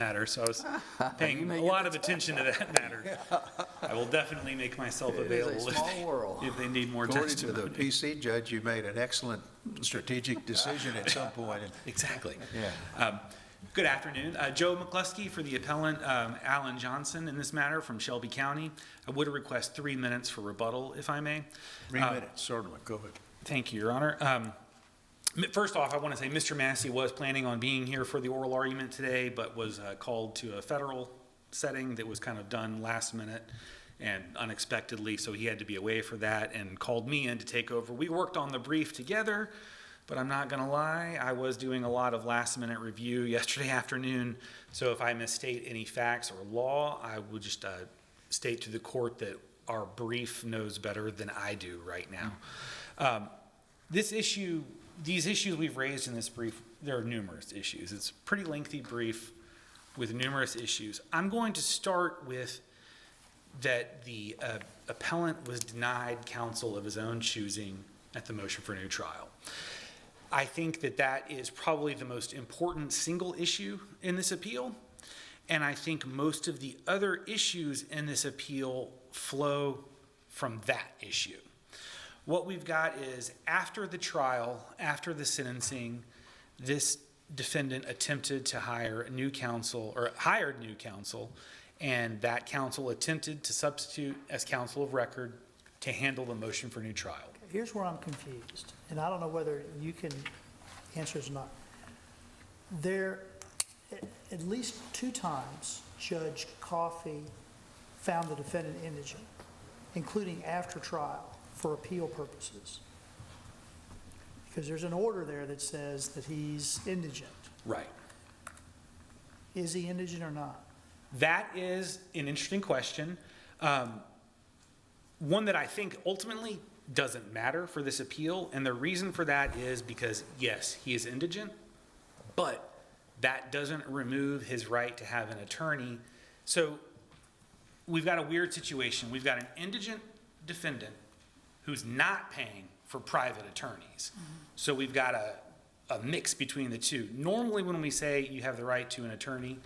matter, so I was paying a lot of attention to that matter. I will definitely make myself available It is a small world. if they need more According to the testimony. PC judge, you made an excellent strategic decision at some point. Exactly. Yeah. Good afternoon. Joe McCluskey for the appellant, Alan Johnson, in this matter from Shelby County. I would request 3 minutes for rebuttal, if I may. 3 minutes, certainly. Go ahead. Thank you, Your Honor. First off, I want to say Mr. Massey was planning on being here for the oral argument today, but was called to a federal setting that was kind of done last minute and unexpectedly, so he had to be away for that and called me in to take over. We worked on the brief together, but I'm not going to lie, I was doing a lot of last minute review yesterday afternoon, so if I misstate any facts or law, I would just state to the court that our brief knows better than I do right now. These issues we've raised in this brief, there are numerous issues. It's a pretty lengthy brief with numerous issues. I'm going to start with that the appellant was denied counsel of his own choosing at the motion for new trial. I think that that is probably the most important single issue in this appeal, and I think most of the other issues in this appeal flow from that issue. What we've got is after the trial, after the sentencing, this defendant attempted to hire a new counsel, or hired new counsel, and that counsel attempted to substitute as counsel of record to handle the motion for new trial. Here's where I'm confused, and I don't know whether you can answer this or not. There, at least 2 times, Judge Coffey found the defendant indigent, including after trial, for appeal purposes. Because there's an order there that says that he's indigent. Right. Is he indigent or not? That is an interesting question. One that I think ultimately doesn't matter for this appeal, and the reason for that is because, yes, he is indigent, but that doesn't remove his right to have an attorney. So we've got a weird situation. We've got an indigent defendant who's not paying for private attorneys. So we've got a mix between the two. Normally when we say you have the right to an attorney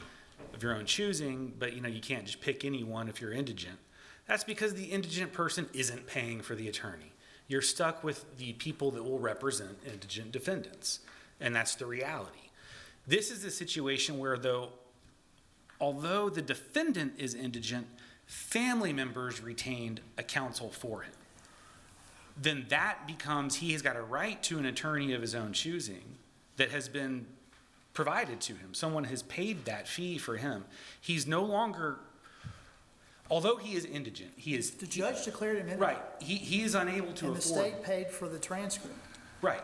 of your own choosing, but you can't just pick anyone if you're indigent, that's because the indigent person isn't paying for the attorney. You're stuck with the people that will represent indigent defendants, and that's the reality. This is a situation where although the defendant is indigent, family members retained a counsel for him. Then that becomes, he has got a right to an attorney of his own choosing that has been provided to him. Someone has paid that fee for him. He's no longer, although he is indigent, he is. The judge declared him indigent. Right, he is unable to And the afford. state paid for the transcript. Right,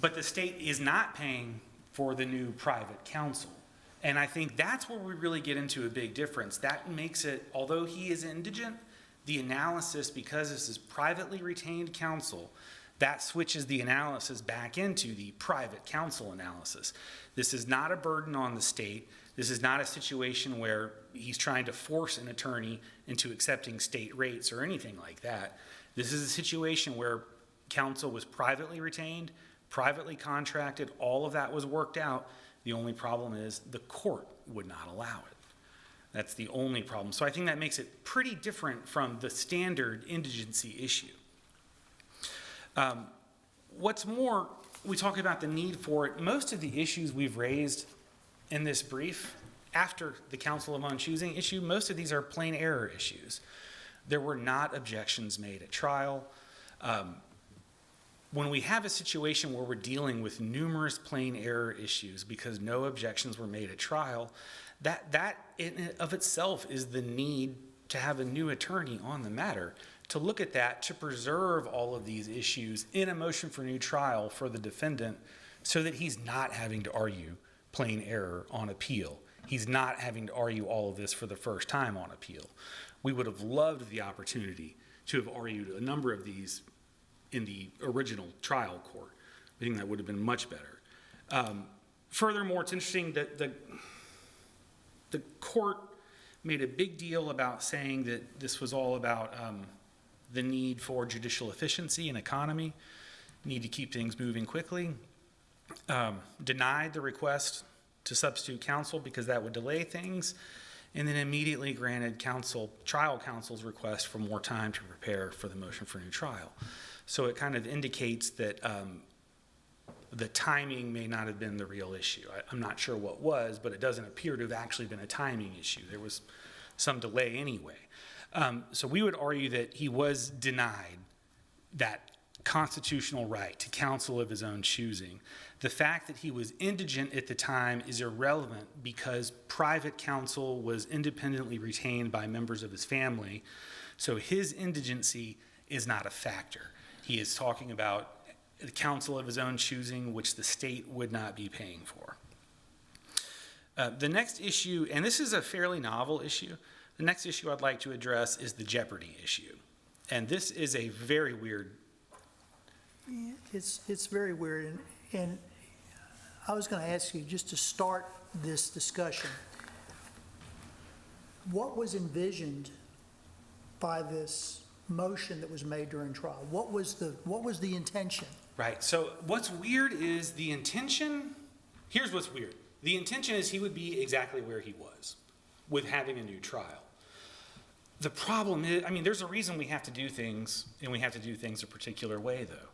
but the state is not paying for the new private counsel. And I think that's where we really get into a big difference. That makes it, although he is indigent, the analysis, because this is privately retained counsel, that switches the analysis back into the private counsel analysis. This is not a burden on the state. This is not a situation where he's trying to force an attorney into accepting state rates or anything like that. This is a situation where counsel was privately retained, privately contracted, all of that was worked out. The only problem is the court would not allow it. That's the only problem. So I think that makes it pretty different from the standard indigency issue. What's more, we talk about the need for it. Most of the issues we've raised in this brief, after the counsel of own choosing issue, most of these are plain error issues. There were not objections made at trial. When we have a situation where we're dealing with numerous plain error issues because no objections were made at trial, that in and of itself is the need to have a new attorney on the matter, to look at that, to preserve all of these issues in a motion for new trial for the defendant so that he's not having to argue plain error on appeal. He's not having to argue all of this for the first time on appeal. We would have loved the opportunity to have argued a number of these in the original trial court. I think that would have been much better. Furthermore, it's interesting that the court made a big deal about saying that this was all about the need for judicial efficiency and economy, need to keep things moving quickly, denied the request to substitute counsel because that would delay things, and then immediately granted trial counsel's request for more time to prepare for the motion for new trial. So it kind of indicates that the timing may not have been the real issue. I'm not sure what was, but it doesn't appear to have actually been a timing issue. There was some delay anyway. So we would argue that he was denied that constitutional right to counsel of his own choosing. The fact that he was indigent at the time is irrelevant because private counsel was independently retained by members of his family, so his indigency is not a factor. He is talking about the counsel of his own choosing, which the state would not be paying for. The next issue, and this is a fairly novel issue, the next issue I'd like to address is the jeopardy issue. And this is a very weird. It's very weird, and I was going to ask you, just to start this discussion, what was envisioned by this motion that was made during trial? What was the intention? Right, so what's weird is the intention, here's what's weird. The intention is he would be exactly where he was with having a new trial. The problem is, there's a reason we have to do things, and we have to do things a particular way, though,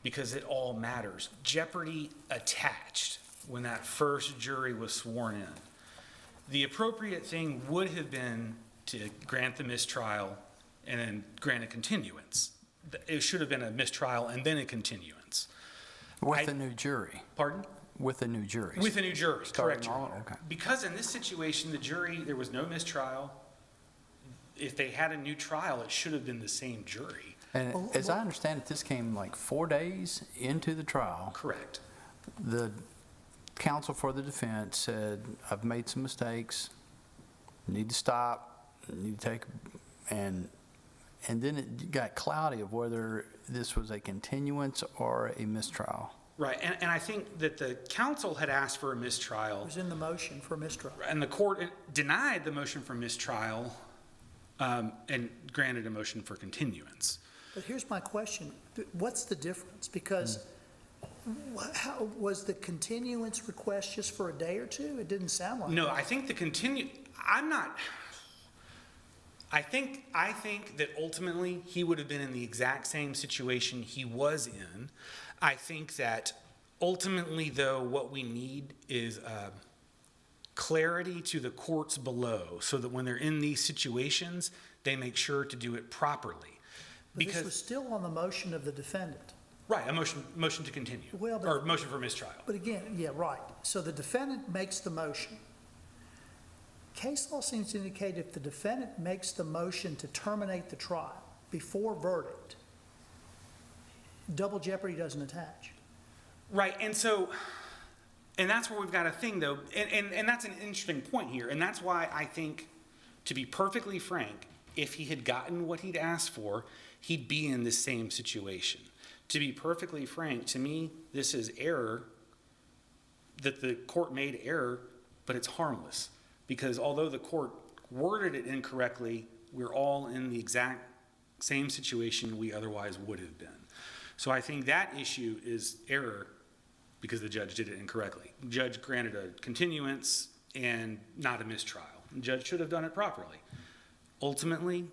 because it all matters. Jeopardy attached when that first jury was sworn in. The appropriate thing would have been to grant the mistrial and then grant a continuance. It should have been a mistrial and then a continuance. With a new jury. Pardon? With a new jury. With a new jury, correct, Your all- Honor. okay. Because in this situation, the jury, there was no mistrial. If they had a new trial, it should have been the same jury. And as I understand it, this came like 4 days into the trial. Correct. The counsel for the defense said, I've made some mistakes, need to stop, need to take, and then it got cloudy of whether this was a continuance or a mistrial. Right, and I think that the counsel had asked for a It mistrial, was in the motion for mistrial. and the court denied the motion for mistrial and granted a motion for continuance. But here's my question. What's the difference? Because how, was the continuance request just for a day or two? It didn't sound like No, that. I think I think that ultimately he would have been in the exact same situation he was in. I think that ultimately, though, what we need is clarity to the courts below so that when they're in these situations, they make sure to do it properly. But this was still on the motion of the defendant. Right, a motion to continue, Well, but- or motion for mistrial. But again, yeah, right. So the defendant makes the motion. Case law seems to indicate if the defendant makes the motion to terminate the trial before verdict, double jeopardy doesn't attach. Right, and that's where we've got a thing, though, and that's an interesting point here, and that's why I think, to be perfectly frank, if he had gotten what he'd asked for, he'd be in the same situation. To be perfectly frank, to me, this is error, that the court made error, but it's harmless. Because although the court worded it incorrectly, we're all in the exact same situation we otherwise would have been. So I think that issue is error because the judge did it incorrectly. The judge granted a continuance and not a mistrial. The judge should have done it properly. Ultimately,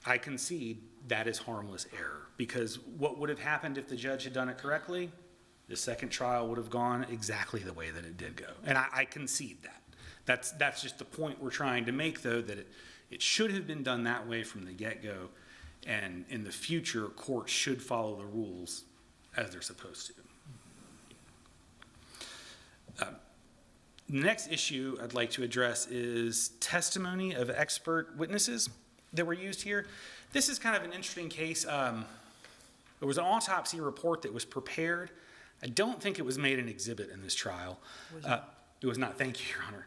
I concede that is harmless error because what would have happened if the judge had done it correctly? The second trial would have gone exactly the way that it did go. And I concede that. That's just the point we're trying to make, though, that it should have been done that way from the get-go, and in the future, courts should follow the rules as they're supposed to. The next issue I'd like to address is testimony of expert witnesses that were used here. This is kind of an interesting case. There was an autopsy report that was prepared. I don't think it was made an exhibit in this trial. It was not, thank you, Your Honor.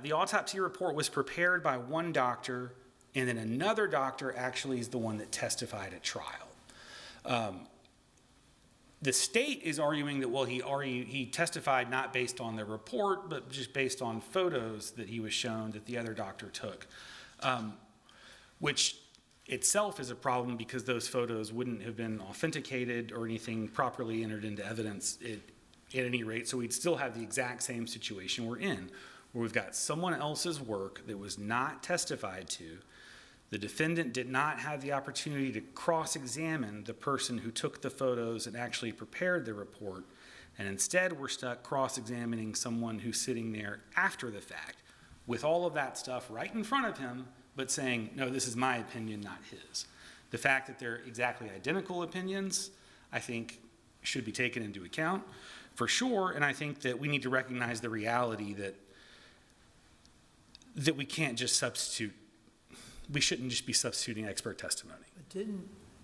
The autopsy report was prepared by one doctor, and then another doctor actually is the one that testified at trial. The state is arguing that, well, he testified not based on the report, but just based on photos that he was shown that the other doctor took, which itself is a problem because those photos wouldn't have been authenticated or anything properly entered into evidence. at any rate, so we'd still have the exact same situation we're in, where we've got someone else's work that was not testified to. The defendant did not have the opportunity to cross-examine the person who took the photos and actually prepared the report, and instead we're stuck cross-examining someone who's sitting there after the fact with all of that stuff right in front of him, but saying, no, this is my opinion, not his. The fact that they're exactly identical opinions, I think, should be taken into account for sure, and I think that we need to recognize the reality that we can't just substitute, we shouldn't just be substituting expert testimony. But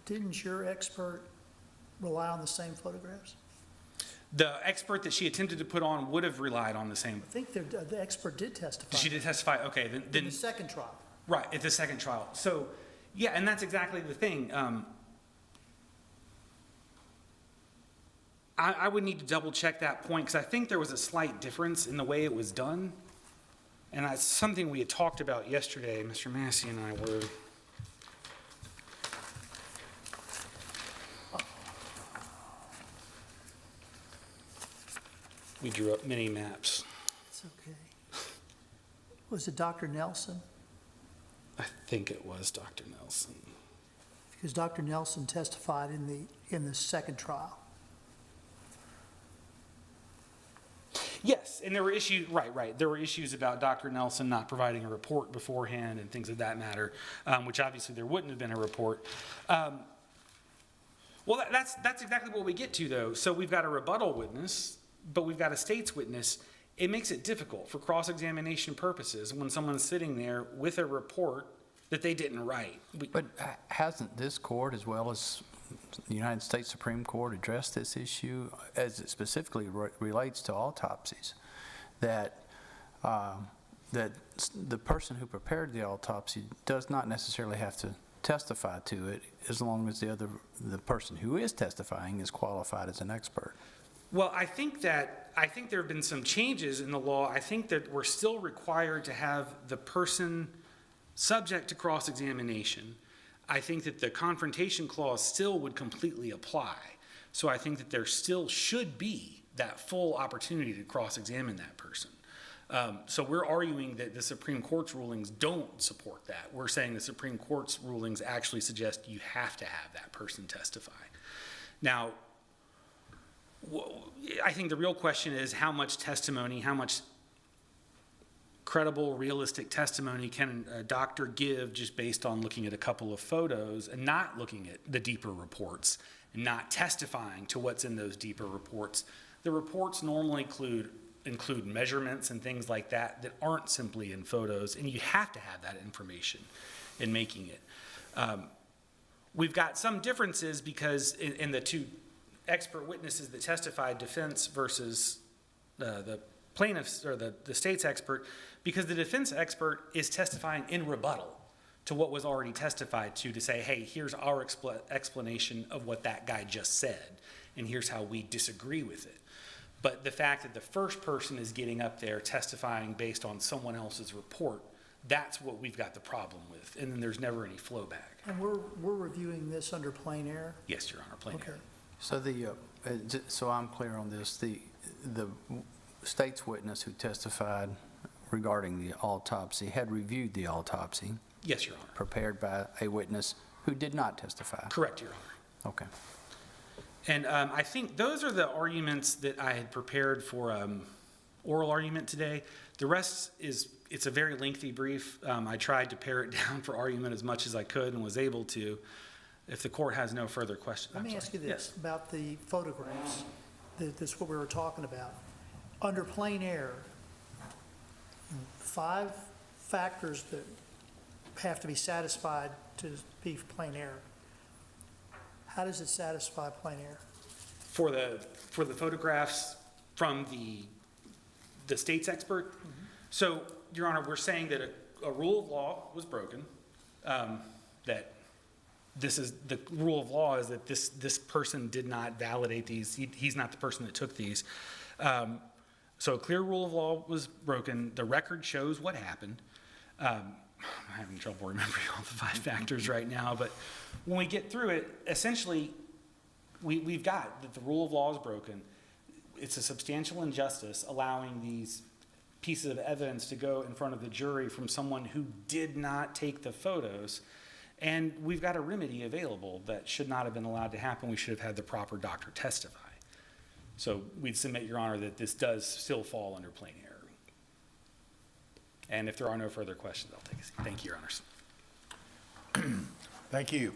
didn't your expert rely on the same photographs? The expert that she attempted to put on would have relied on the same, I think the expert did testify. she did testify, okay, In then, the second trial. right, at the second trial. So, yeah, and that's exactly the thing. I would need to double check that point, because I think there was a slight difference in the way it was done. And that's something we had talked about yesterday, Mr. Massey and I were. We drew up mini maps. It's okay. Was it Dr. Nelson? I think it was Dr. Nelson. Because Dr. Nelson testified in the second trial. Yes, and there were issues, right. There were issues about Dr. Nelson not providing a report beforehand and things of that matter, which obviously there wouldn't have been a report. Well, that's exactly what we get to, though. So we've got a rebuttal witness, but we've got a state's witness. It makes it difficult for cross-examination purposes when someone's sitting there with a report that they didn't write. But hasn't this court, as well as the United States Supreme Court, addressed this issue as it specifically relates to autopsies? That the person who prepared the autopsy does not necessarily have to testify to it, as long as the person who is testifying is qualified as an expert. Well, I think there have been some changes in the law. I think that we're still required to have the person subject to cross-examination. I think that the confrontation clause still would completely apply. So I think that there still should be that full opportunity to cross-examine that person. So we're arguing that the Supreme Court's rulings don't support that. We're saying the Supreme Court's rulings actually suggest you have to have that person testify. Now, I think the real question is how much testimony, how much credible, realistic testimony can a doctor give just based on looking at a couple of photos and not looking at the deeper reports and not testifying to what's in those deeper reports. The reports normally include measurements and things like that that aren't simply in photos, and you have to have that information in making it. We've got some differences because in the two expert witnesses that testified, defense versus the plaintiffs or the state's expert, because the defense expert is testifying in rebuttal to what was already testified to say, hey, here's our explanation of what that guy just said, and here's how we disagree with it. But the fact that the first person is getting up there testifying based on someone else's report, that's what we've got the problem with, and then there's never any flow back. And we're reviewing this under plain error? Yes, Your Honor, plain Okay. error. So so I'm clear on this, the state's witness who testified regarding the autopsy had reviewed the autopsy Yes, Your Honor. prepared by a witness who did not testify. Correct, Your Honor. Okay. And I think those are the arguments that I had prepared for oral argument today. The rest it's a very lengthy brief. I tried to pare it down for argument as much as I could and was able to. If the court has no further questions. Let me ask you this about the photographs. That's what we were talking about. Under plain error, 5 factors that have to be satisfied to be plain error. How does it satisfy plain error? For the photographs from the state's expert? Mm-hmm. So, Your Honor, we're saying that a rule of law was broken, that this is, the rule of law is that this person did not validate these, he's not the person that took these. So a clear rule of law was broken, the record shows what happened. I'm having trouble remembering all the 5 factors right now, but when we get through it, essentially, we've got that the rule of law is broken. it's a substantial injustice allowing these pieces of evidence to go in front of the jury from someone who did not take the photos. And we've got a remedy available that should not have been allowed to happen. We should have had the proper doctor testify. So we'd submit, Your Honor, that this does still fall under plain error. And if there are no further questions, I'll take a seat. Thank you, Your Honors. Thank you.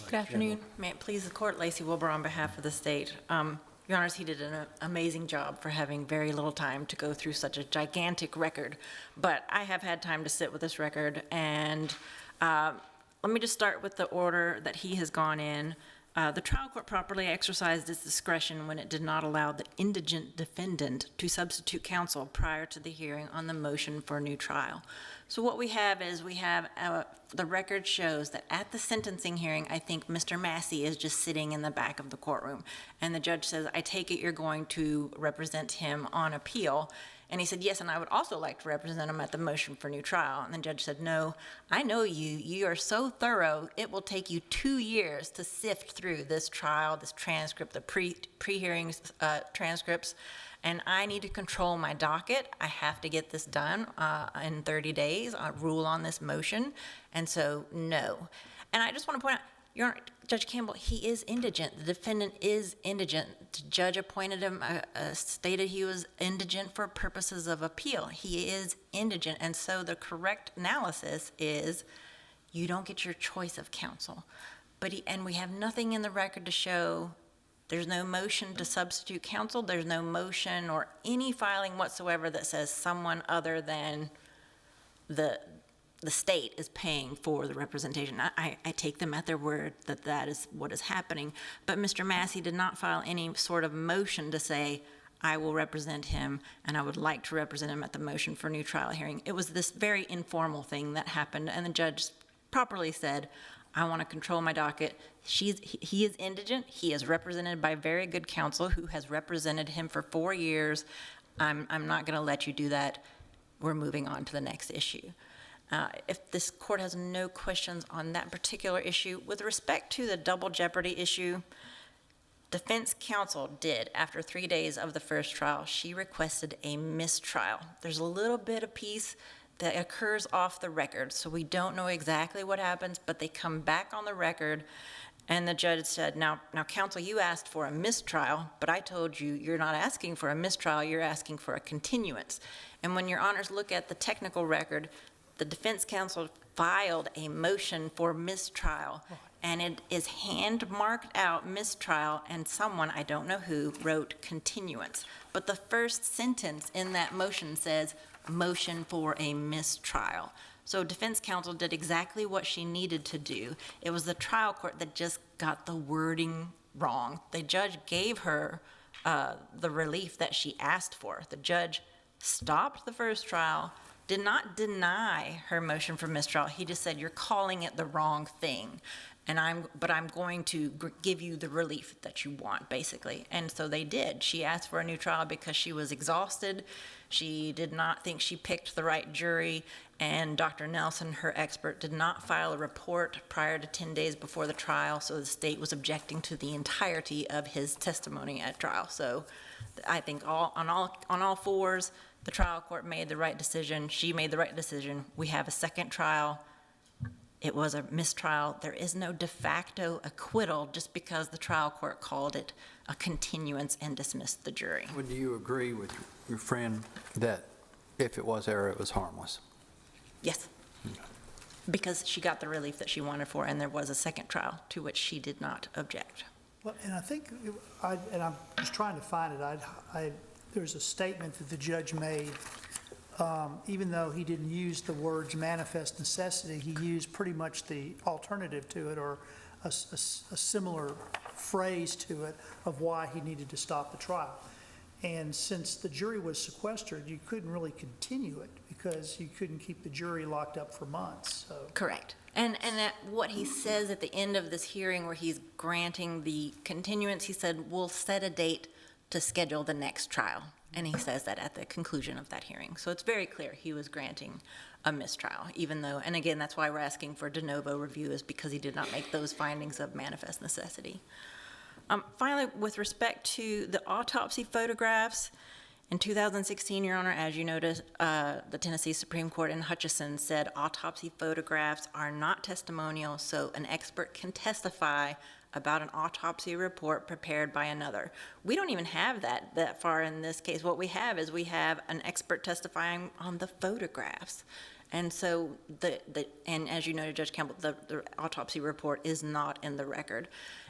Good afternoon. May it please the court, Lacey Wilbur on behalf of the state. Your Honors, he did an amazing job for having very little time to go through such a gigantic record. But I have had time to sit with this record, and let me just start with the order that he has gone in. The trial court properly exercised its discretion when it did not allow the indigent defendant to substitute counsel prior to the hearing on the motion for a new trial. So what we have is the record shows that at the sentencing hearing, I think Mr. Massey is just sitting in the back of the courtroom. And the judge says, I take it you're going to represent him on appeal. And he said, yes, and I would also like to represent him at the motion for new trial. And the judge said, no, I know you. You are so thorough, it will take you 2 years to sift through this trial, this transcript, the pre-hearing transcripts. And I need to control my docket. I have to get this done in 30 days, rule on this motion. And so, no. And I just want to point out, Your Honor, Judge Campbell, he is indigent. The defendant is indigent. The judge appointed him, stated he was indigent for purposes of appeal. He is indigent. And so the correct analysis is you don't get your choice of counsel. And we have nothing in the record to show there's no motion to substitute counsel. There's no motion or any filing whatsoever that says someone other than the state is paying for the representation. I take them at their word that that is what is happening. But Mr. Massey did not file any sort of motion to say, I will represent him and I would like to represent him at the motion for new trial hearing. It was this very informal thing that happened, and the judge properly said, I want to control my docket. He is indigent. He is represented by very good counsel who has represented him for 4 years. I'm not going to let you do that. We're moving on to the next issue. If this court has no questions on that particular issue, with respect to the double jeopardy issue, defense counsel did, after 3 days of the first trial, she requested a mistrial. There's a little bit of piece that occurs off the record, so we don't know exactly what happens, but they come back on the record, and the judge said, now, counsel, you asked for a mistrial, but I told you you're not asking for a mistrial, you're asking for a continuance. And when your honors look at the technical record, the defense counsel filed a motion for mistrial, and it is hand-marked out mistrial, and someone, I don't know who, wrote continuance. But the first sentence in that motion says, motion for a mistrial. So defense counsel did exactly what she needed to do. It was the trial court that just got the wording wrong. The judge gave her the relief that she asked for. The judge stopped the first trial, did not deny her motion for mistrial. He just said, you're calling it the wrong thing. But I'm going to give you the relief that you want, basically. And so they did. She asked for a new trial because she was exhausted. She did not think she picked the right jury. And Dr. Nelson, her expert, did not file a report prior to 10 days before the trial. So the state was objecting to the entirety of his testimony at trial. So I think on all fours, the trial court made the right decision. She made the right decision. We have a second trial. It was a mistrial. There is no de facto acquittal just because the trial court called it a continuance and dismissed the jury. Would you agree with your friend that if it was error, it was harmless? Yes. Because she got the relief that she wanted for, and there was a second trial to which she did not object. Well, and I think, and I'm just trying to find it, there's a statement that the judge made, even though he didn't use the words manifest necessity, he used pretty much the alternative to it, or a similar phrase to it, of why he needed to stop the trial. And since the jury was sequestered, you couldn't really continue it because you couldn't keep the jury locked up for months, so. Correct. And what he says at the end of this hearing where he's granting the continuance, he said, we'll set a date to schedule the next trial. And he says that at the conclusion of that hearing. So it's very clear he was granting a mistrial, even though, and again, that's why we're asking for de novo review, is because he did not make those findings of manifest necessity. Finally, with respect to the autopsy photographs, in 2016, Your Honor, as you noticed, the Tennessee Supreme Court in Hutchison said autopsy photographs are not testimonial, so an expert can testify about an autopsy report prepared by another. We don't even have that far in this case. What we have is we have an expert testifying on the photographs. And so and as you noted, Judge Campbell, the autopsy report is not in the record.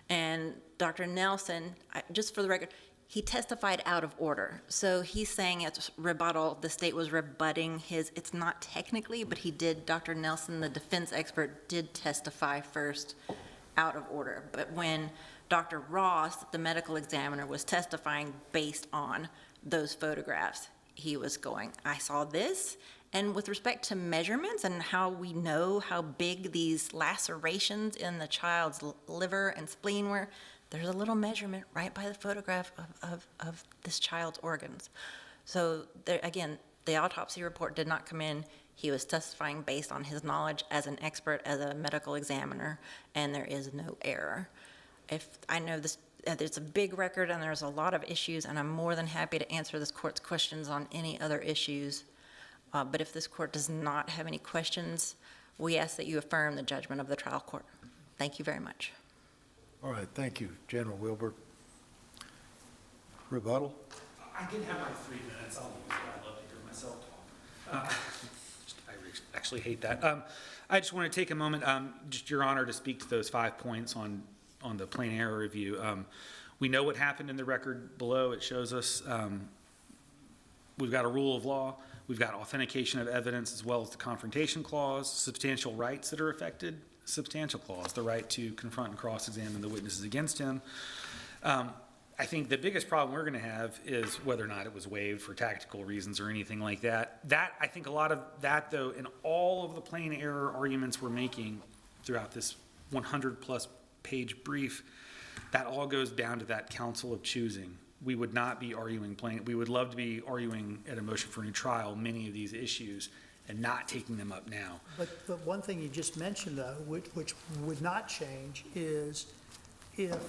And Dr. Nelson, just for the record, he testified out of order. So he's saying it's rebuttal, the state was rebutting his, it's not technically, but he did, Dr. Nelson, the defense expert, did testify first out of order. But when Dr. Ross, the medical examiner, was testifying based on those photographs, he was going, I saw this. And with respect to measurements and how we know how big these lacerations in the child's liver and spleen were, there's a little measurement right by the photograph of this child's organs. So there, again, the autopsy report did not come in. He was testifying based on his knowledge as an expert, as a medical examiner, and there is no error. If I know this, it's a big record and there's a lot of issues, and I'm more than happy to answer this court's questions on any other issues. But if this court does not have any questions, we ask that you affirm the judgment of the trial court. Thank you very much. All right, thank you, General Wilbur. Rebuttal? I did have my 3 minutes. I'll use it. I'd love to hear myself talk. I actually hate that. I just want to take a moment, just Your Honor, to speak to those 5 points on the plain error review. We know what happened in the record below. It shows us we've got a rule of law. We've got authentication of evidence as well as the confrontation clause, substantial rights that are affected, substantial clause, the right to confront and cross-examine the witnesses against him. I think the biggest problem we're going to have is whether or not it was waived for tactical reasons or anything like that. I think a lot of that, though, in all of the plain error arguments we're making throughout this 100-plus page brief, that all goes down to that counsel of choosing. We would not be arguing plain. We would love to be arguing at a motion for a new trial many of these issues and not taking them up now. But one thing you just mentioned, though, which would not change, is if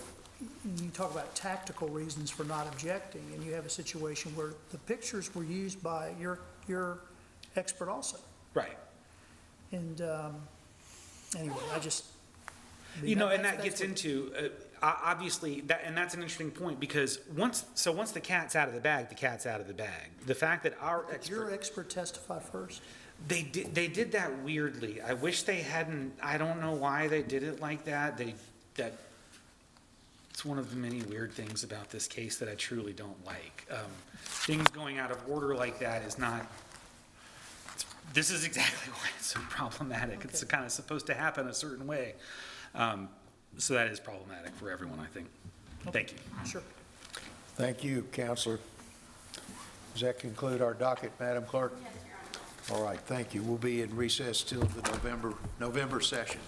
you talk about tactical reasons for not objecting, and you have a situation where the pictures were used by your expert also. Right. And anyway, I just... You know, and that that's gets what- into, obviously, and that's an interesting point, because once the cat's out of the bag, the cat's out of the bag. The fact that our Did your expert, expert testify first? they did that weirdly. I wish they hadn't, I don't know why they did it like that. It's one of the many weird things about this case that I truly don't like. Things going out of order like that is not, this is exactly why it's so problematic. It's Okay. kind of supposed to happen a certain way. So that is problematic for everyone, I think. Thank you. Sure. Thank you, Counselor. Does that conclude our docket, Madam Clerk? Yes, Your Honor. All right, thank you. We'll be in recess till the November session.